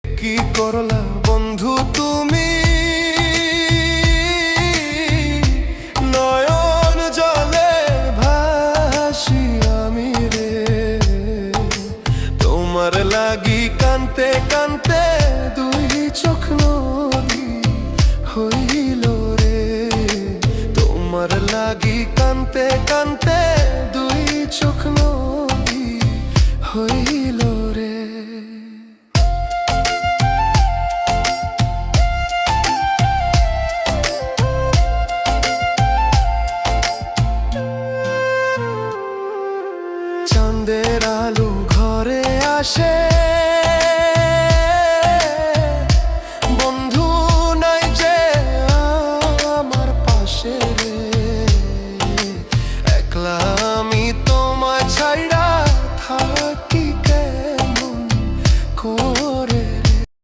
কি করলা বন্ধু তুমি, নয়ন জলে ভাসি আমি রে। তোমার লাগি কানতে কানতে দুই চোখ নদী হইল রে। তোমার লাগি কানতে কানতে দুই চোখ নদী